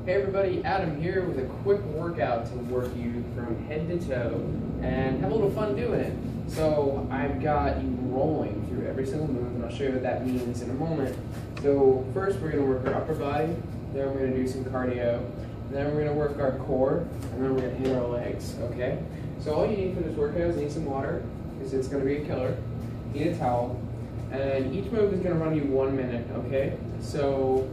Hey everybody, Adam here with a quick workout to work you from head to toe and have a little fun doing it. So I've got you rolling through every single move, and I'll show you what that means in a moment. So first we're going to work our upper body, then we're going to do some cardio, then we're going to work our core, and then we're going to hit our legs, okay? So all you need for this workout is need some water, because it's going to be a killer. You need a towel, and each move is going to run you 1 minute, okay? So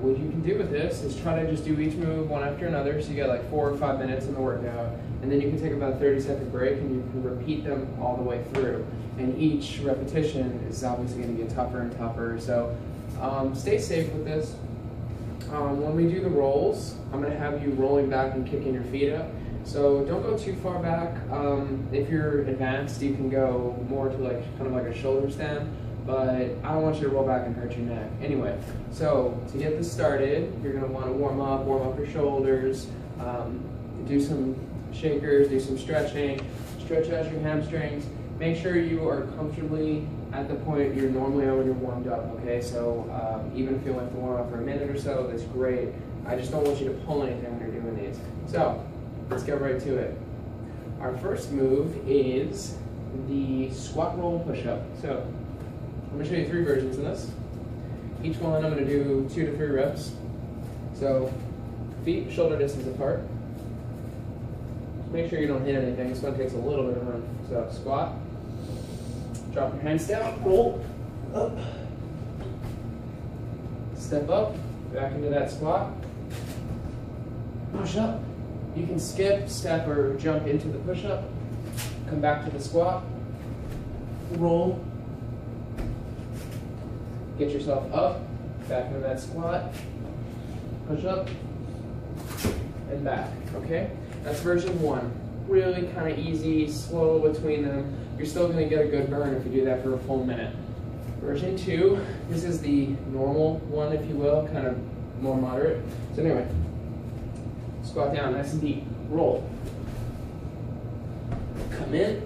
what you can do with this is try to just do each move one after another, so you got like 4 or 5 minutes in the workout, and then you can take about a 30-second break and you can repeat them all the way through. And each repetition is obviously going to get tougher and tougher, so stay safe with this. When we do the rolls, I'm going to have you rolling back and kicking your feet up. So don't go too far back. If you're advanced, you can go more to like kind of like a shoulder stand, but I don't want you to roll back and hurt your neck. Anyway, so to get this started, you're going to want to warm up your shoulders, do some shakers, do some stretching, stretch out your hamstrings. Make sure you are comfortably at the point you're normally at when you're warmed up, okay? So even if you only have to warm up for a minute or so, that's great. I just don't want you to pull anything when you're doing these. So let's get right to it. Our first move is the squat roll push-up. So I'm going to show you 3 versions of this. Each one I'm going to do 2 to 3 reps. So feet shoulder distance apart. Make sure you don't hit anything. This one takes a little bit of room. So squat, drop your hands down, roll up, step up, back into that squat, push up. You can skip, step, or jump into the push up, come back to the squat, roll, get yourself up, back into that squat, push up, and back, okay? That's version 1. Really kind of easy, slow between them. You're still going to get a good burn if you do that for a full minute. Version 2, this is the normal one, if you will, kind of more moderate. So anyway, squat down, nice and deep, roll. Come in,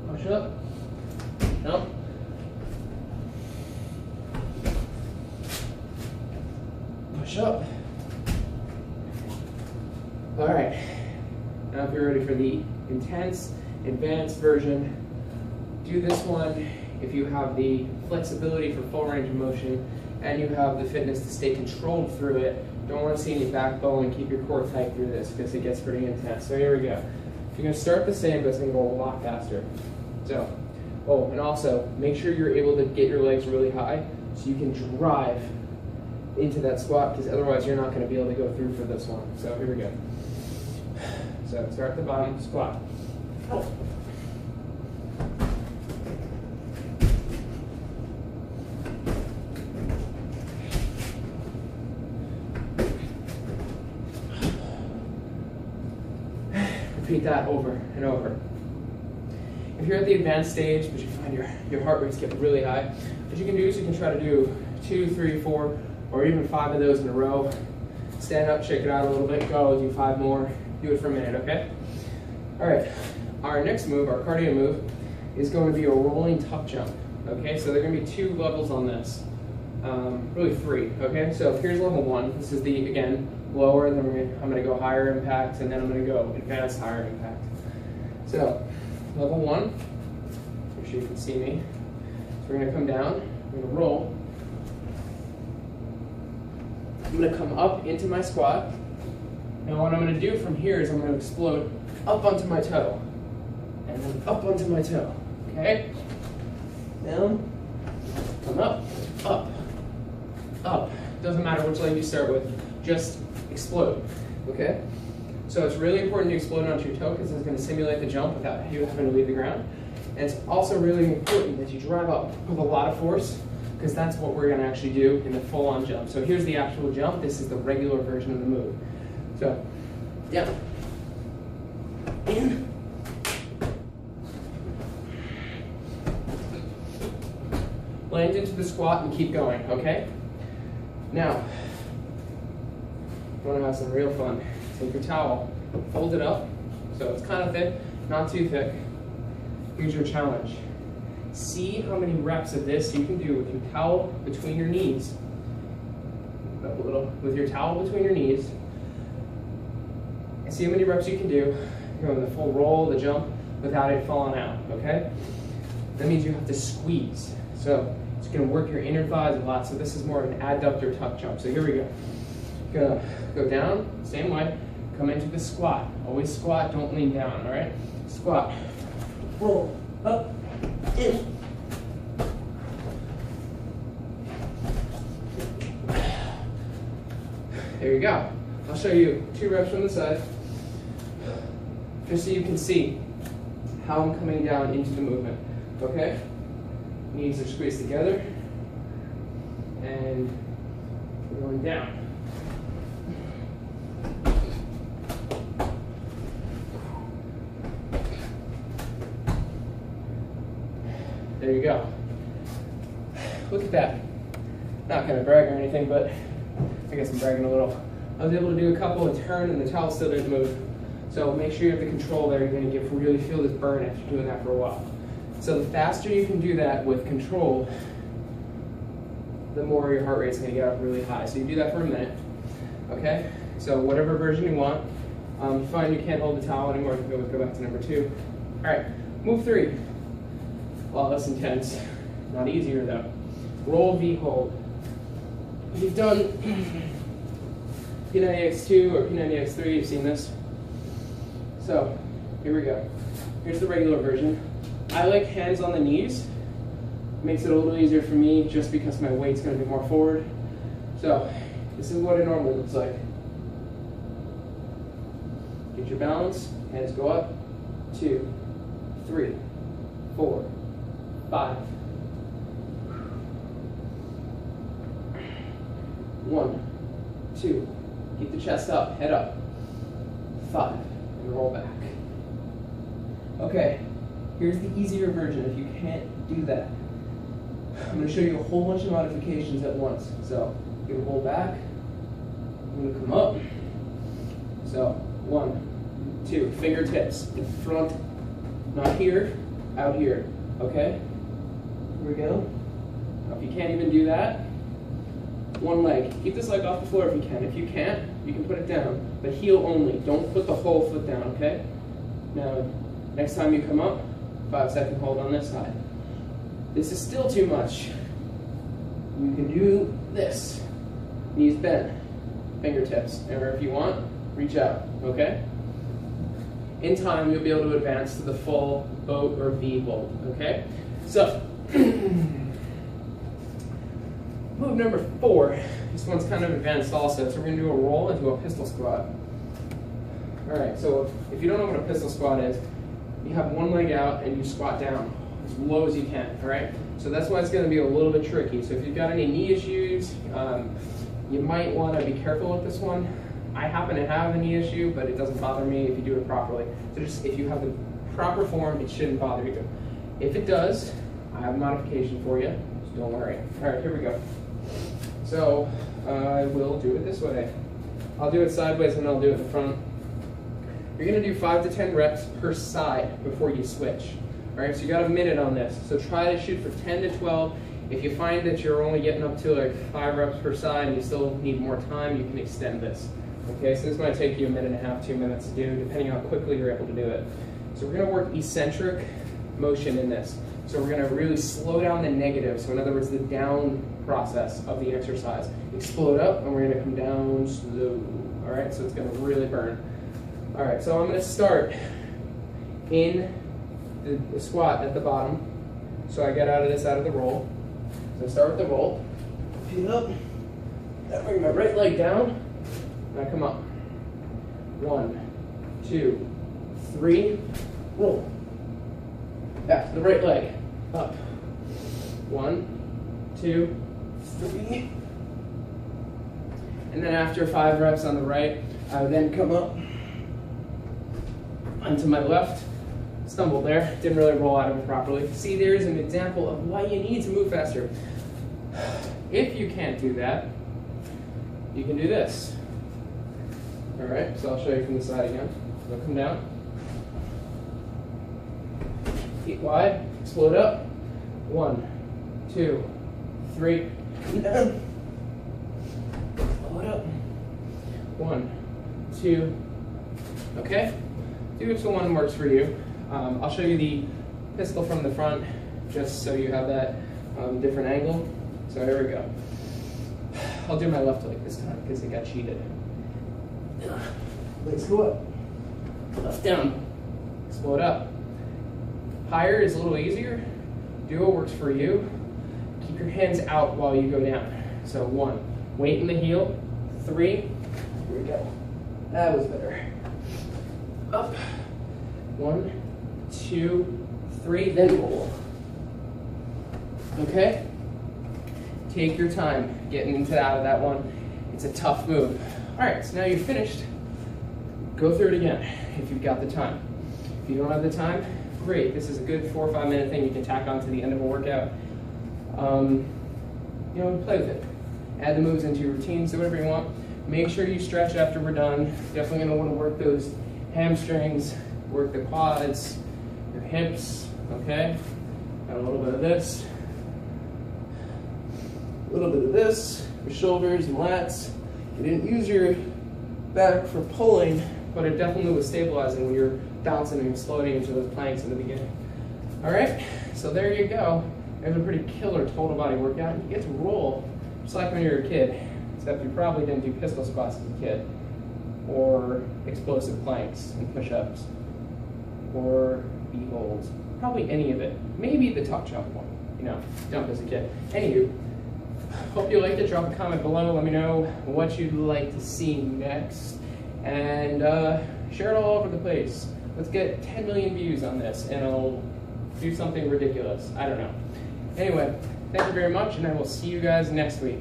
push up, jump, push up. All right, now if you're ready for the intense, advanced version, do this one if you have the flexibility for full range of motion and you have the fitness to stay controlled through it. Don't want to see any backbone, keep your core tight through this because it gets pretty intense. So here we go. You're going to start the same, but it's going to go a lot faster. So, oh, and also make sure you're able to get your legs really high so you can drive into that squat, because otherwise you're not going to be able to go through for this one. So here we go. So start at the bottom, squat. Oh. Repeat that over and over. If you're at the advanced stage, but you find your heart rate's getting really high, what you can do is you can try to do 2, 3, 4, or even 5 of those in a row. Stand up, shake it out a little bit, go, do 5 more, do it for a minute, okay? All right, our next move, our cardio move, is going to be a rolling tuck jump, okay? So there are going to be 2 levels on this, really 3, okay? So here's level 1. This is the, again, lower, and then I'm going to go higher impact, and then I'm going to go advanced higher impact. So level 1, make sure you can see me. So we're going to come down, we're going to roll. I'm going to come up into my squat, and what I'm going to do from here is I'm going to explode up onto my toe, and then up onto my toe, okay? Down, come up, up, up. Doesn't matter which leg you start with, just explode, okay? So it's really important to explode onto your toe because it's going to simulate the jump without you having to leave the ground. And it's also really important that you drive up with a lot of force, because that's what we're going to actually do in the full-on jump. So here's the actual jump. This is the regular version of the move. So, down, in, land into the squat and keep going, okay? Now, you want to have some real fun. Take your towel, fold it up, so it's kind of thick, not too thick. Here's your challenge. See how many reps of this you can do with your towel between your knees. up a little with your towel between your knees. And see how many reps you can do. Go in the full roll, the jump, without it falling out, okay? That means you have to squeeze. So it's gonna work your inner thighs a lot. So this is more of an adductor tuck jump. So here we go. Gonna go down, same way. Come into the squat. Always squat, don't lean down, all right? Squat, roll, up, in. There you go. I'll show you 2 reps from the side, just so you can see how I'm coming down into the movement, okay? Knees are squeezed together, and we're going down. There you go. Look at that. Not gonna brag or anything, but I guess I'm bragging a little. I was able to do a couple and turn, and the towel still didn't move. So make sure you have the control there. You're gonna really feel this burn after doing that for a while. So the faster you can do that with control, the more your heart rate's gonna get up really high. So you do that for a minute, okay? So whatever version you want. If you find you can't hold the towel anymore, you can go back to number 2. All right, move 3. A lot less intense, not easier though. Roll V hold. If you've done P90X2 or P90X3, you've seen this. So here we go. Here's the regular version. I like hands on the knees. Makes it a little easier for me just because my weight's going to be more forward. So this is what it normally looks like. Get your balance. Hands go up. 2, 3, 4, 5. 1, 2. Keep the chest up, head up. 5, and roll back. Okay, here's the easier version if you can't do that. I'm going to show you a whole bunch of modifications at once. So, you're going to roll back. I'm going to come up. So, 1, 2, fingertips in front, not here, out here. Okay? Here we go. Now, if you can't even do that, one leg. Keep this leg off the floor if you can. If you can't, you can put it down, but heel only. Don't put the whole foot down, okay? Now, next time you come up, 5-second hold on this side. This is still too much. You can do this. Knees bent, fingertips. Or if you want, reach out, okay? In time, you'll be able to advance to the full boat or V hold, okay? So, move number 4. This one's kind of advanced also. So we're going to do a roll into a pistol squat. All right, so if you don't know what a pistol squat is, you have one leg out and you squat down as low as you can, all right? So that's why it's going to be a little bit tricky. So if you've got any knee issues, you might want to be careful with this one. I happen to have a knee issue, but it doesn't bother me if you do it properly. So just if you have the proper form, it shouldn't bother you. If it does, I have a modification for you, so don't worry. All right, here we go. So I will do it this way. I'll do it sideways and I'll do it in front. You're going to do 5 to 10 reps per side before you switch. All right, so you got a minute on this. So try to shoot for 10 to 12. If you find that you're only getting up to like 5 reps per side and you still need more time, you can extend this. Okay, so this might take you a minute and a half, 2 minutes to do, depending on how quickly you're able to do it. So we're going to work eccentric motion in this. So we're going to really slow down the negative. So in other words, the down process of the exercise. Explode up, and we're going to come down slow. All right, so it's going to really burn. All right, so I'm going to start in the squat at the bottom. So I get out of the roll. So I start with the roll. Feet up. I bring my right leg down, and I come up. 1, 2, 3, roll. Back to the right leg. Up. 1, 2, 3. And then after 5 reps on the right, I would then come up onto my left. Stumbled there, didn't really roll out of it properly. See, there's an example of why you need to move faster. If you can't do that, you can do this. All right, so I'll show you from the side again. So come down. Feet wide, explode up. 1, 2, 3, down. 1, 2, okay? Do it till one works for you. I'll show you the pistol from the front, just so you have that different angle. So here we go. I'll do my left leg this time, because it got cheated. Legs go up, left down, explode up. Higher is a little easier. Do what works for you. Keep your hands out while you go down. So 1, weight in the heel. 3, here we go. That was better. Up, 1, 2, 3, then roll. Okay? Take your time getting out of that one. It's a tough move. All right, so now you're finished. Go through it again if you've got the time. If you don't have the time, great. This is a good 4 or 5 minute thing you can tack on to the end of a workout. You know, play with it. Add the moves into your routines, do whatever you want. Make sure you stretch after we're done. Definitely gonna wanna work those hamstrings, work the quads, your hips, okay? Got a little bit of this, a little bit of this, your shoulders and lats. You didn't use your back for pulling, but it definitely was stabilizing when you're bouncing and exploding into those planks in the beginning. All right, so there you go. There's a pretty killer total body workout. You get to roll just like when you were a kid, except you probably didn't do pistol squats as a kid, or explosive planks and push-ups, or B-holds, probably any of it. Maybe the tuck jump one, you know, jump as a kid. Anywho, hope you liked it. Drop a comment below. Let me know what you'd like to see next, and share it all over the place. Let's get 10 million views on this, and I'll do something ridiculous. I don't know. Anyway, thank you very much, and I will see you guys next week.